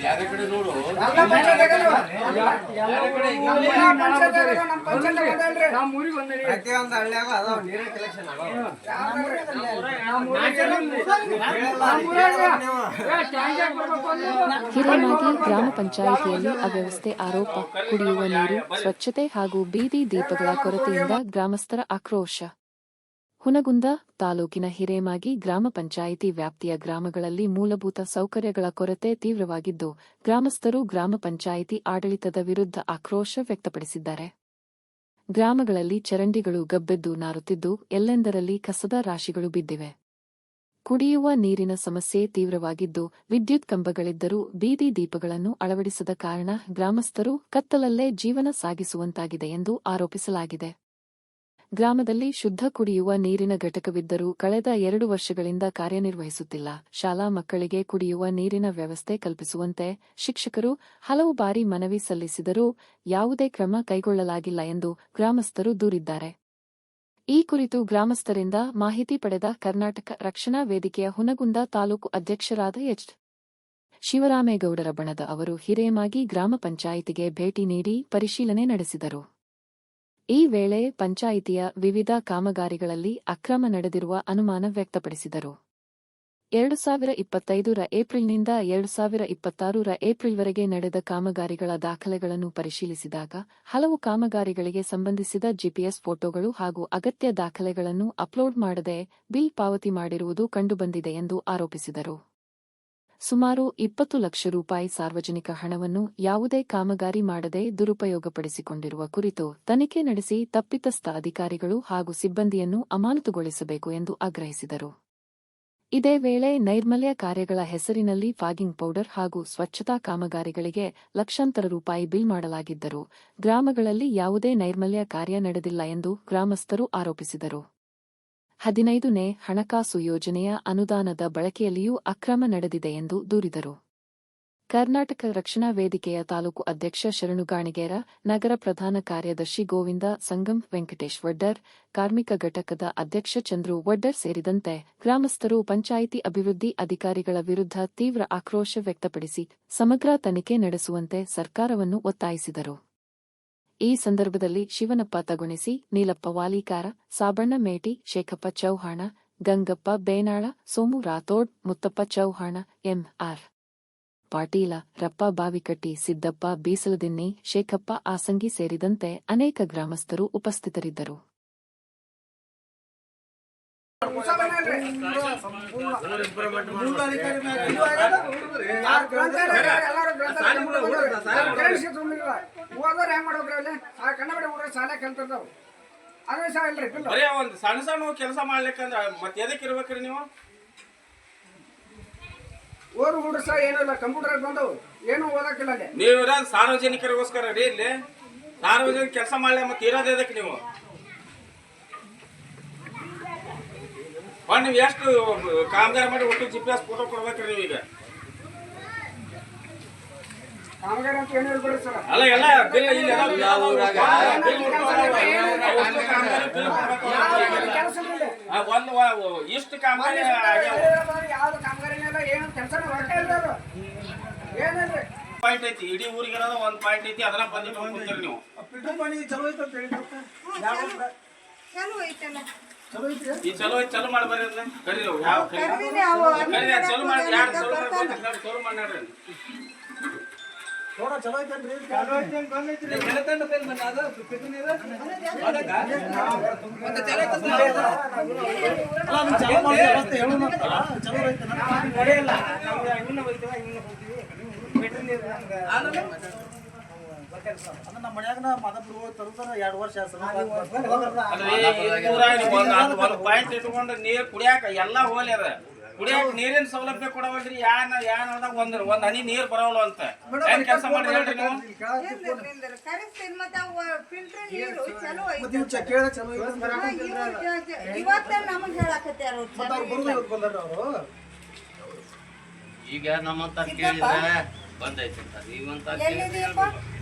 ಬ್ಯಾರೆ ಕಡೆ ನೋಡು ಹಿರೇಮಾಗಿ ಗ್ರಾಮ ಪಂಚಾಯಿತಿಯಲ್ಲಿ ಅವ್ಯವಸ್ಥೆ ಆರೋಪ, ಕುಡಿಯುವ ನೀರು, ಸ್ವಚ್ಛತೆ ಹಾಗೂ ಬೀದಿ ದೀಪಗಳ ಕೊರತೆಯಿಂದ ಗ್ರಾಮಸ್ಥರ ಆಕ್ರೋಶ. ಹುನಗುಂದ ತಾಲೂಕಿನ ಹಿರೇಮಾಗಿ ಗ್ರಾಮ ಪಂಚಾಯಿತಿ ವ್ಯಾಪ್ತಿಯ ಗ್ರಾಮಗಳಲ್ಲಿ ಮೂಲಭೂತ ಸೌಕರ್ಯಗಳ ಕೊರತೆ ತೀವ್ರವಾಗಿದ್ದು, ಗ್ರಾಮಸ್ಥರು ಗ್ರಾಮ ಪಂಚಾಯಿತಿ ಆಡಳಿತದ ವಿರುದ್ಧ ಆಕ್ರೋಶ ವ್ಯಕ್ತಪಡಿಸಿದ್ದಾರೆ. ಗ್ರಾಮಗಳಲ್ಲಿ ಚರಂಡಿಗಳು ಗಬ್ಬೆದ್ದು ನಾರುತ್ತಿದ್ದು, ಎಲ್ಲೆಂದರಲ್ಲಿ ಕಸದ ರಾಶಿಗಳು ಬಿದ್ದಿವೆ. ಕುಡಿಯುವ ನೀರಿನ ಸಮಸ್ಯೆ ತೀವ್ರವಾಗಿದ್ದು, ವಿದ್ಯುತ್ ಕಂಬಗಳಿದ್ದರೂ ಬೀದಿ ದೀಪಗಳನ್ನು ಅಳವಡಿಸದ ಕಾರಣ ಗ್ರಾಮಸ್ಥರು ಕತ್ತಲಲ್ಲೇ ಜೀವನ ಸಾಗಿಸುವಂತಾಗಿದೆ ಎಂದು ಆರೋಪಿಸಲಾಗಿದೆ. ಗ್ರಾಮದಲ್ಲಿ ಶುದ್ಧ ಕುಡಿಯುವ ನೀರಿನ ಘಟಕವಿದ್ದರೂ ಕಳೆದ 2 ವರ್ಷಗಳಿಂದ ಕಾರ್ಯನಿರ್ವಹಿಸುತ್ತಿಲ್ಲ. ಶಾಲಾ ಮಕ್ಕಳಿಗೆ ಕುಡಿಯುವ ನೀರಿನ ವ್ಯವಸ್ಥೆ ಕಲ್ಪಿಸುವಂತೆ ಶಿಕ್ಷಕರು ಹಲವು ಬಾರಿ ಮನವಿ ಸಲ್ಲಿಸಿದರೂ ಯಾವುದೇ ಕ್ರಮ ಕೈಗೊಳ್ಳಲಾಗಿಲ್ಲ ಎಂದು ಗ್ರಾಮಸ್ಥರು ದೂರಿದ್ದಾರೆ. ಈ ಕುರಿತು ಗ್ರಾಮಸ್ಥರಿಂದ ಮಾಹಿತಿ ಪಡೆದ ಕರ್ನಾಟಕ ರಕ್ಷಣಾ ವೇದಿಕೆಯ ಹುನಗುಂದ ತಾಲೂಕು ಅಧ್ಯಕ್ಷರಾದ ಎಚ್. ಶಿವರಾಮೇಗೌಡರ ಬಣದ ಅವರು ಹಿರೇಮಾಗಿ ಗ್ರಾಮ ಪಂಚಾಯಿತಿಗೆ ಭೇಟಿ ನೀಡಿ ಪರಿಶೀಲನೆ ನಡೆಸಿದರು. ಈ ವೇಳೆ ಪಂಚಾಯಿತಿಯ ವಿವಿಧ ಕಾಮಗಾರಿಗಳಲ್ಲಿ ಅಕ್ರಮ ನಡೆದಿರುವ ಅನುಮಾನ ವ್ಯಕ್ತಪಡಿಸಿದರು. 2025ರ ಏಪ್ರಿಲ್ನಿಂದ 2026ರ ಏಪ್ರಿಲ್ವರೆಗೆ ನಡೆದ ಕಾಮಗಾರಿಗಳ ದಾಖಲೆಗಳನ್ನು ಪರಿಶೀಲಿಸಿದಾಗ ಹಲವು ಕಾಮಗಾರಿಗಳಿಗೆ ಸಂಬಂಧಿಸಿದ ಜಿಪಿಎಸ್ ಫೋಟೋಗಳು ಹಾಗೂ ಅಗತ್ಯ ದಾಖಲೆಗಳನ್ನು ಅಪ್ಲೋಡ್ ಮಾಡದೆ ಬಿಲ್ ಪಾವತಿ ಮಾಡಿರುವುದು ಕಂಡುಬಂದಿದೆ ಎಂದು ಆರೋಪಿಸಿದರು. ಸುಮಾರು 20 ಲಕ್ಷ ರೂಪಾಯಿ ಸಾರ್ವಜನಿಕ ಹಣವನ್ನು ಯಾವುದೇ ಕಾಮಗಾರಿ ಮಾಡದೆ ದುರುಪಯೋಗಪಡಿಸಿಕೊಂಡಿರುವ ಕುರಿತು ತನಿಖೆ ನಡೆಸಿ ತಪ್ಪಿತಸ್ಥ ಅಧಿಕಾರಿಗಳು ಹಾಗೂ ಸಿಬ್ಬಂದಿಯನ್ನು ಅಮಾನತುಗೊಳಿಸಬೇಕು ಎಂದು ಆಗ್ರಹಿಸಿದರು. ಇದೇ ವೇಳೆ ನೈರ್ಮಲ್ಯ ಕಾರ್ಯಗಳ ಹೆಸರಿನಲ್ಲಿ ಫಾಗಿಂಗ್ ಪೌಡರ್ ಹಾಗೂ ಸ್ವಚ್ಛತಾ ಕಾಮಗಾರಿಗಳಿಗೆ ಲಕ್ಷಾಂತರ ರೂಪಾಯಿ ಬಿಲ್ ಮಾಡಲಾಗಿದ್ದರೂ ಗ್ರಾಮಗಳಲ್ಲಿ ಯಾವುದೇ ನೈರ್ಮಲ್ಯ ಕಾರ್ಯ ನಡೆದಿಲ್ಲ ಎಂದು ಗ್ರಾಮಸ್ಥರು ಆರೋಪಿಸಿದರು. 15ನೇ ಹಣಕಾಸು ಯೋಜನೆಯ ಅನುದಾನದ ಬಳಕೆಯಲ್ಲಿಯೂ ಅಕ್ರಮ ನಡೆದಿದೆ ಎಂದು ದೂರಿದರು. ಕರ್ನಾಟಕ ರಕ್ಷಣಾ ವೇದಿಕೆಯ ತಾಲೂಕು ಅಧ್ಯಕ್ಷ ಶರಣುಗಾಣಿಗೇರ, ನಗರ ಪ್ರಧಾನ ಕಾರ್ಯದರ್ಶಿ ಗೋವಿಂದ ಸಂಗಂ, ವೆಂಕಟೇಶ್ ವಡ್ಡರ್, ಕಾರ್ಮಿಕ ಘಟಕದ ಅಧ್ಯಕ್ಷ ಚಂದ್ರು ವಡ್ಡರ್ ಸೇರಿದಂತೆ ಗ್ರಾಮಸ್ಥರು ಪಂಚಾಯಿತಿ ಅಭಿವೃದ್ಧಿ ಅಧಿಕಾರಿಗಳ ವಿರುದ್ಧ ತೀವ್ರ ಆಕ್ರೋಶ ವ್ಯಕ್ತಪಡಿಸಿ ಸಮಗ್ರ ತನಿಖೆ ನಡೆಸುವಂತೆ ಸರ್ಕಾರವನ್ನು ಒತ್ತಾಯಿಸಿದರು. ಈ ಸಂದರ್ಭದಲ್ಲಿ ಶಿವನಪ್ಪ ತಗುಣಿಸಿ, ನೀಲಪ್ಪ ವಾಲಿಕಾರ, ಸಾಬಣ್ಣ ಮೇಟಿ, ಶೇಖಪ್ಪ ಚೌಹಾಣ, ಗಂಗಪ್ಪ ಬೇನಾಳ, ಸೋಮು ರಾಥೋಡ್, ಮುತ್ತಪ್ಪ ಚೌಹಾಣ, ಎಂ.ಆರ್. ಪಾಟೀಲ, ರಪ್ಪ ಬಾವಿಕಟ್ಟಿ, ಸಿದ್ದಪ್ಪ ಬೀಸಲದಿನ್ನಿ, ಶೇಖಪ್ಪ ಆಸಂಗಿ ಸೇರಿದಂತೆ ಅನೇಕ ಗ್ರಾಮಸ್ಥರು ಉಪಸ್ಥಿತರಿದ್ದರು. ಸಣ್ಣ ಸಣ್ಣ ಕೆಲಸ ಮಾಡ್ಲಿಕ್ಕಂದ್ರ ಮತ್ತೆ ಎದಕ್ ಇರ್ಬೇಕ್ರಿ ನೀವು? ಓದು ಹುಡುಗ ಸಹ ಏನೂ ಇಲ್ಲ, ಕಂಪ್ಯೂಟರ್ ಬಂದವು, ಏನು ಓದಕ್ಕಿಲ್ಲ. ನೀವು ಇರೋದು ಸಾರ್ವಜನಿಕರಿಗೋಸ್ಕರ ರೀ. ಇಲ್ಲಿ ಸಾರ್ವಜನಿಕ ಕೆಲಸ ಮಾಡ್ಲಿ, ಮತ್ತೆ ಇರೋದು ಎದಕ್ಕೆ ನೀವು? ನೀವು ಎಷ್ಟು ಕಾಮಗಾರಿ ಮಾಡಿ ಒಟ್ಟು GPS ಫೋಟೋ ಕೊಡ್ಬೇಕ್ರಿ ನೀವು? ಈಗ ಕಾಮಗಾರಿ ಅಂತ ಏನು ಹೇಳ್ಬೇಡಿ ಸರ್. ಅಲ್ಲ, ಎಲ್ಲ ಬಿಲ್ ಇಲ್ಲಿ ಕೆಲಸ ಇಲ್ಲ. ಇಷ್ಟು ಕಾಮಗಾರಿ ಯಾವ್ದು ಕಾಮಗಾರಿನೆಲ್ಲ ಏನು ಕೆಲಸ ಹೊರಟೇ ಇಲ್ದರು ಏನಿಲ್ರಿ. ಪಾಯಿಂಟ್ ಐತಿ, ಇಡೀ ಊರಿಗೆ ಇರೋದು ಒಂದು ಪಾಯಿಂಟ್ ಐತಿ, ಅದನ್ನ ಬಂದಿಟ್ಟು ಹೋಗ್ತೀರಿ ನೀವು. ಚಲೋ ಐತೆ ಅಂತ ಹೇಳಿ ಈ ಚಲೋ ಐತಿ, ಚಲೋ ಮಾಡಿ ಬರ್ರಿ. ಕರೀರಿ ಯಾವ ಕರೀರಿ ಚಲೋ ಮಾಡಿ, ಯಾರು ಚಲೋ ಮಾಡಿ ನೋಡ್ರಿ. थोड़ा चलो इधर रे चलो इधर कौन है तेरे चलते हैं तो फिर बना दो कितनी है वाला का ಮತ್ತೆ चले तो ಅಲ್ಲ ನೀವು ಚಾಲು ಮಾಡಿ ಅವಸ್ಥೆ ಹೇಳು ಅಂತ ಚಲೋ ರೈತ ನಾನು ನಡೆಯಲ್ಲ ನಾವು ಇನ್ನ ಹೋಗ್ತೀವಿ ಇನ್ನ ಹೋಗ್ತೀವಿ ಬೆಟ್ರಿ ನೀರು ನಮಗೆ ಅದ ನಮ್ಮ ಮನ್ಯಾಗ ಮಾದಪ್ಪ ತರುತ್ತಾರ 2 ವರ್ಷ ಒಂದು ಪಾಯಿಂಟ್ ಇಟ್ಕೊಂಡು ನೀರು ಕುಡಿಯಾಕ ಎಲ್ಲ ಹೋಗ್ಯಾರ. ಕುಡಿಯಾಕ ನೀರಿನ ಸೌಲಭ್ಯ ಕೊಡವಲ್ರಿ. ಒಂದ್ ಹನಿ ನೀರ್ ಬರವಲ್ಲ ಅಂತ ಏನ್ ಕೆಲಸ ಮಾಡಿ ಹೇಳ್ರಿ ನೀವು? ಈಗ ನಮ್ಮಂತ ಕೇಳಿದ್ರೆ ಬಂದೈತಿ ಅಂತ ನೀವಂತ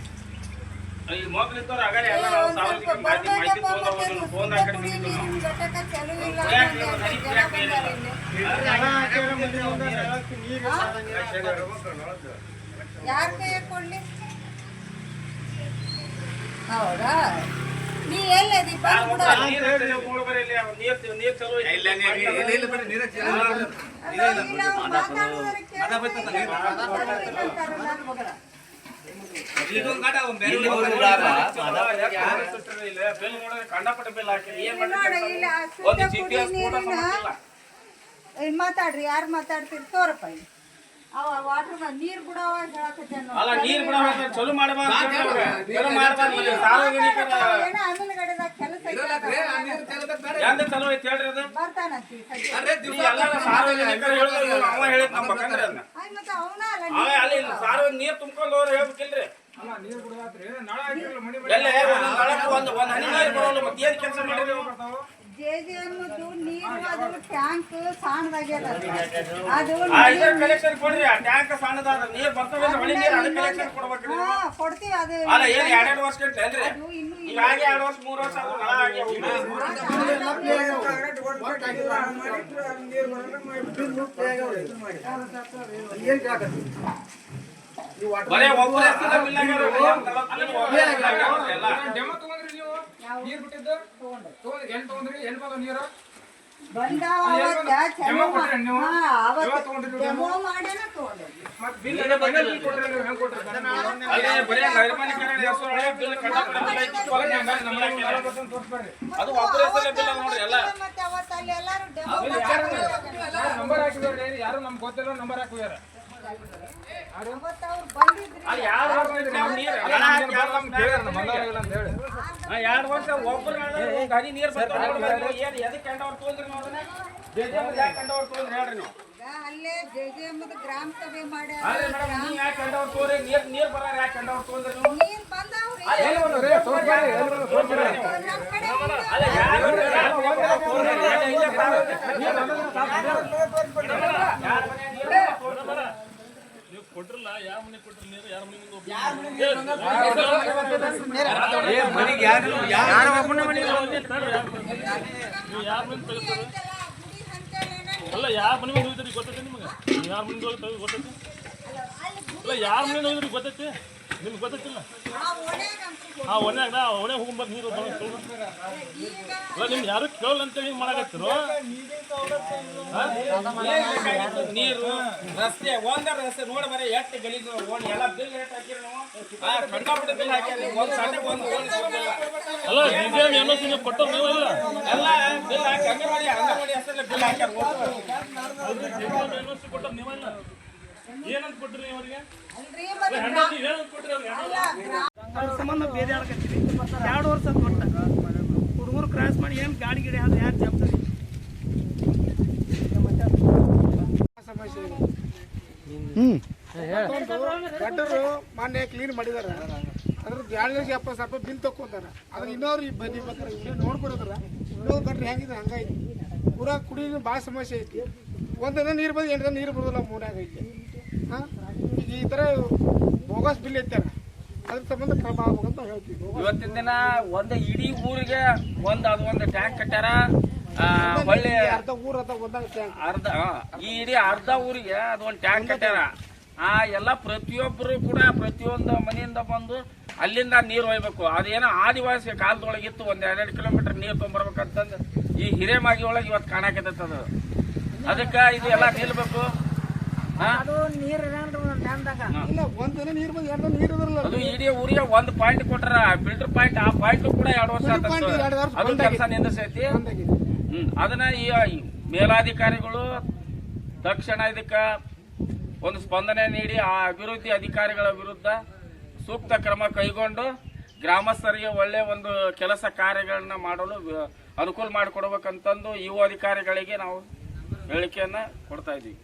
ಈ ಮಕ್ಕಳಿದ್ದವ್ರು ಆಗಲೇ ಎಲ್ಲ ನಾವು ಸಾರ್ವಜನಿಕ ಮಾಹಿತಿ ಫೋನ್ ಹಾಕಿ ಯಾರ ಕೈಯಾಗ ಕೊಡ್ಲಿ? ಹೌದಾ? ನೀ ಎಲ್ಲದಿ ಬಂದ್ ಬಿಡು. ನೀರ್ ಚಲೋ ಐತಿ. ಇಲ್ಲ, ಅವ್ರು ಮಾತಾಡೋದನ್ನ ಕೇಳಿ ಕಂಡಪಟ್ಟ ಬಿಲ್ ಹಾಕಿ ಏನ್ ನೋಡು, ಇಲ್ಲ, ಶುದ್ಧ ಕುಡಿ ನೀರಿನ ಮಾತಾಡ್ರಿ, ಯಾರು ಮಾತಾಡ್ತೀರಿ ತೋರಪ್ಪ ಇಲ್ಲಿ. ಅವ ವಾಟರ್ ನೀರ್ ಬಿಡವ ಹೇಳಕತ್ತೇನು? ಅಲ್ಲ ನೀರ್ ಬಿಡ ಚಲೋ ಮಾಡಬಾರ್ದು ಸಾರ್ವಜನಿಕರ ಏನೋ ಆಮೇಲೆಗಡೆದಾಗ ಕೆಲಸ ಎಂದ ಚಲೋ ಐತಿ ಹೇಳ್ರಿ ಅದು ಬರ್ತಾನಂತಿ ಎಲ್ಲ ಸಾರ್ವಜನಿಕರು ಹೇಳಿದ್ರು ಅವ ಹೇಳಿದ್ ನಂಬಕಂದ್ರೆ ಅದನ್ನ ಮತ್ತೆ ಅವನ ಅಲ್ಲ ಅವ ಅಲ್ಲಿ ಸಾರ್ವಜನಿಕ ನೀರ್ ತುಂಬ್ಕೊಂಡು ಹೋದ್ರೆ ಹೇಳ್ಬೇಕಿಲ್ರಿ ಎಲ್ಲ ಒಂದ್ ಹನಿ ನೀರ್ ಬರೋಲ್ಲ ಮತ್ತೆ ಏನ್ ಕೆಲಸ ಮಾಡಿರಿ ನೀವು ಜೆಜೆಎಮ್ದು ನೀರು ಅದು ಟ್ಯಾಂಕ್ ಸಣ್ಣದಾಗ್ಯದ ಅದು ಇದ್ರ ಕಲೆಕ್ಷನ್ ಕೊಡ್ರಿ ಆ ಟ್ಯಾಂಕ್ ಸಣ್ಣದಾದ ನೀರ್ ಬರ್ತವೆ ಹೊಳಿ ನೀರ್ ಅದಕ್ಕೆ ಕಲೆಕ್ಷನ್ ಕೊಡ್ಬೇಕ್ರಿ ಹಾ ಕೊಡ್ತೀವಿ ಅದು ಅಲ್ಲ ಏನ್ 2 ವರ್ಷ ಗಂಟೆ ಅಲ್ರಿ ಇನ್ನು ಈಗಾಗೆ 2 ವರ್ಷ 3 ವರ್ಷ ಅದು ನಳ ಆಗಿ ಬರೇ ಒಬ್ಬರ ಹೆಸರು ಬಿಲ್ ಆಗ್ಯಾರ ಡೆಮೋ ತಗೊಂಡ್ರಿ ನೀವು ನೀರ್ ಬಿಟ್ಟಿದ್ದು ತಗೊಂಡ್ರಿ ಎಲ್ಲಿ ತಗೊಂಡ್ರಿ ಎಲ್ಲಿ ಬಂದ ನೀರು ಬಂದಾವ ಅವತ್ತ ಚಲೋ ಅವತ್ತ ತಗೊಂಡ್ರಿ ಡೆಮೋ ಮಾಡ್ಯಾನ ತಗೊಂಡ್ರಿ ಮತ್ತೆ ಬಿಲ್ ಎಲ್ಲ ಬಂದಿಲ್ಲ ಕೊಟ್ರಿ ನೀವು ಹೆಂಗ್ ಕೊಟ್ರಿ ಅಲ್ಲೇ ಬರೇ ನೈರ್ಮಲ್ಯೀಕರಣ ಹೆಸರು ಬಿಲ್ ತೋರಿಸ್ಬರ್ರಿ ಅದು ಒಬ್ಬರ ಹೆಸರು ಬಿಲ್ ನೋಡ್ರಿ ಎಲ್ಲ ಮತ್ತೆ ಅವತ್ತ ಅಲ್ಲಿ ಎಲ್ಲಾರು ಡೆಮೋ ನಂಬರ್ ಹಾಕಿದಾರೆ ಯಾರು ನಮ್ಗೆ ಗೊತ್ತಿಲ್ಲ ನಂಬರ್ ಹಾಕಿದಾರೆ ಅವತ್ತ ಅವ್ರು ಬಂದಿದ್ರಿ ಅಲ್ಲಿ ಯಾರು ನೀರು ಅಂತ ಹೇಳಿ 2 ವರ್ಷ ಒಬ್ಬರು ಹನಿ ನೀರು ಬರ್ತಾರೆ ಏನ್ ಎದಕ್ಕೆ ಕಂಡವ್ರು ತೊಂದ್ರಿ ನಾವು ಅದನ್ನ ಬೇಜಾರು ಯಾಕೆ ಕಂಡವ್ರು ತೊಂದ್ರಿ ಹೇಳ್ರಿ ನೀವು ಅಲ್ಲೇ ಜೆಜೆಎಮ್ದು ಗ್ರಾಮ ಸಭೆ ಮಾಡ್ಯಾರ ಅದೇ ಮೇಡಮ್ ನೀ ಯಾಕೆ ಕಂಡವ್ರು ತೋರಿ ನೀರ್ ಬರಾರ ಯಾಕೆ ಕಂಡವ್ರು ತೊಂದ್ರಿ ನೀವು ನೀರ್ ಬಂದಾವ್ರಿ ನಮ್ ಕಡೆ ಅಲ್ಲ ಕೊಟ್ರಲ್ಲ ಯಾವ ಮನೆ ಕೊಟ್ರಿ ನೀರು ಯಾರ ಮನೆ ಅಲ್ಲ ಯಾವ ಮನೆ ಮೇಲೆ ಹೋಗಿದ್ರಿ ಗೊತ್ತೈತೆ ನಿಮಗೆ ಯಾರ ಮನೆ ಹೋಗಿ ಗೊತ್ತೈತಿ ಅಲ್ಲ ಯಾರ ಮನೆ ಹೋಗಿದ್ರಿ ಗೊತ್ತೈತಿ ನಿಮ್ಗೆ ಗೊತ್ತೈತಿಲ್ಲ ಆ ಒಣೆಯಾಗ ಒಣೆ ಹೋಗ್ಬಾರ್ದು ನೀರು ಅಲ್ಲ ನಿಮ್ಗೆ ಯಾರು ಕೇಳಲ್ಲ ಅಂತೇಳಿ ಹಿಂಗೆ ಮಾಡಕತ್ತಿರು ನೀರು ರಸ್ತೆ ಒಂದ ರಸ್ತೆ ನೋಡಿ ಬರೀ ಎಷ್ಟು ಗಲೀಜು ಓಣಿ ಎಲ್ಲ ಬಿಲ್ ರೇಟ್ ಹಾಕಿರಿ ನಾವು ಕಂಡಪಟ್ಟ ಬಿಲ್ ಹಾಕ್ಯಾರಿ ಒಂದು ಸಣ್ಣ ಒಂದು ಓಣಿ ಅಲ್ಲ ಡಿಜೆಎಂ ಎನ್ಒಸಿ ನೀವು ಕೊಟ್ಟರು ನೀವು ಇಲ್ಲ ಎಲ್ಲ ಬಿಲ್ ಹಾಕಿ ಅಂಗನವಾಡಿ ಹೆಸರಲ್ಲಿ ಬಿಲ್ ಹಾಕ್ಯಾರ ಡಿಜೆಎಂ ಎನ್ಒಸಿ ಕೊಟ್ಟರು ನೀವಲ್ಲ ಏನಂತ ಕೊಟ್ರಿ ನೀವು ಅವರಿಗೆ ಅಲ್ರಿ ಮತ್ತೆ ಹೆಂಡತಿ ಏನಂತ ಕೊಟ್ರಿ ಅವ್ರಿಗೆ ಅದ್ರ ಸಂಬಂಧ ಬೇರೆ ಆಡಕತ್ತೀವಿ 2 ವರ್ಷ ಕೊಟ್ಟ ಹುಡುಗರು ಕ್ರಾಸ್ ಮಾಡಿ ಏನು ಗಾಡಿ ಗಿಡಿ ಅದು ಯಾರು ಜವಾಬ್ದಾರಿ ಗಟ್ಟರು ಮೊನ್ನೆ ಕ್ಲೀನ್ ಮಾಡಿದಾರ ಅದ್ರ 2,70,000 ರೂಪಾಯಿ ಬಿಲ್ ತಕ್ಕೊಂತಾರ ಅದ್ರ ಇನ್ನೋರು ಬನ್ನಿ ಬೇಕಾರೆ ನೋಡ್ಕೊಡೋದ್ರ ಇನ್ನೊಂದು ಗಟ್ರೆ ಹೆಂಗಿದೆ ಹಂಗೈತಿ ಪೂರಾ ಕುಡಿ ಭಾಳ ಸಮಸ್ಯೆ ಐತಿ ಒಂದಿನ ನೀರು ಬಂದು 8 ದಿನ ನೀರು ಬರೋದಿಲ್ಲ ಮೂರ್ಯಾಗ ಐತಿ ಹಾಂ ಈಗ ಈ ಥರ ಬೋಗಸ್ ಬಿಲ್ ಐತಾರ ಅದ್ರ ಸಂಬಂಧ ಕ್ರಮ ಆಗ್ಬೇಕಂತ ಹೇಳ್ತೀವಿ. ಇವತ್ತಿನ ದಿನ ಒಂದು ಇಡೀ ಊರಿಗೆ ಒಂದು ಟ್ಯಾಂಕ್ ಕಟ್ಟಾರ ಹೊಳ್ಳಿ ಅರ್ಧ ಊರ ಒಂದಾಗ ಟ್ಯಾಂಕ್ ಈ ಇಡೀ ಅರ್ಧ ಊರಿಗೆ ಅದು ಒಂದು ಟ್ಯಾಂಕ್ ಕಟ್ಟಾರ ಎಲ್ಲ ಪ್ರತಿಯೊಬ್ಬರು ಕೂಡ ಪ್ರತಿಯೊಂದು ಮನೆಯಿಂದ ಬಂದು ಅಲ್ಲಿಂದ ನೀರು ಒಯ್ಬೇಕು ಅದೇನೋ ಆದಿವಾಸಿ ಕಾಲದೊಳಗಿತ್ತು 1-2 ಕಿಲೋಮೀಟರ್ ನೀರು ತೊಗೊಂಬರ್ಬೇಕಂತಂದು ಈ ಹಿರೇಮಾಗಿ ಒಳಗೆ ಇವತ್ತು ಕಾಣಕತ್ತದ ಅದು ಅದಕ್ಕೆ ಇದು ಎಲ್ಲ ನಿಲ್ಬೇಕು ಇಲ್ಲ ಒಂದಿನ ನೀರು ಬಂದು 2 ದಿನ ನೀರು ಇರಲ್ಲ ಅದು ಇಡೀ ಊರಿಗೆ 1 ಪಾಯಿಂಟ್ ಕೊಟ್ರ ಫಿಲ್ಟರ್ ಪಾಯಿಂಟ್ ಆ ಪಾಯಿಂಟ್ ಕೂಡ 2 ವರ್ಷ ಅದು ಕೆಲಸ ನಿಂದಿಸೈತಿ ಅದನ್ನ ಈ ಮೇಲಾಧಿಕಾರಿಗಳು ತಕ್ಷಣ ಇದಕ್ಕ ಒಂದು ಸ್ಪಂದನೆ ನೀಡಿ ಆ ಅಭಿವೃದ್ಧಿ ಅಧಿಕಾರಿಗಳ ವಿರುದ್ಧ ಸೂಕ್ತ ಕ್ರಮ ಕೈಗೊಂಡು ಗ್ರಾಮಸ್ಥರಿಗೆ ಒಳ್ಳೆ ಒಂದು ಕೆಲಸ ಕಾರ್ಯಗಳನ್ನ ಮಾಡಲು ಅನುಕೂಲ ಮಾಡಿಕೊಡ್ಬೇಕಂತಂದು ಇವು ಅಧಿಕಾರಿಗಳಿಗೆ ನಾವು ಹೇಳಿಕೆಯನ್ನ ಕೊಡ್ತಾ ಇದ್ದೀವಿ.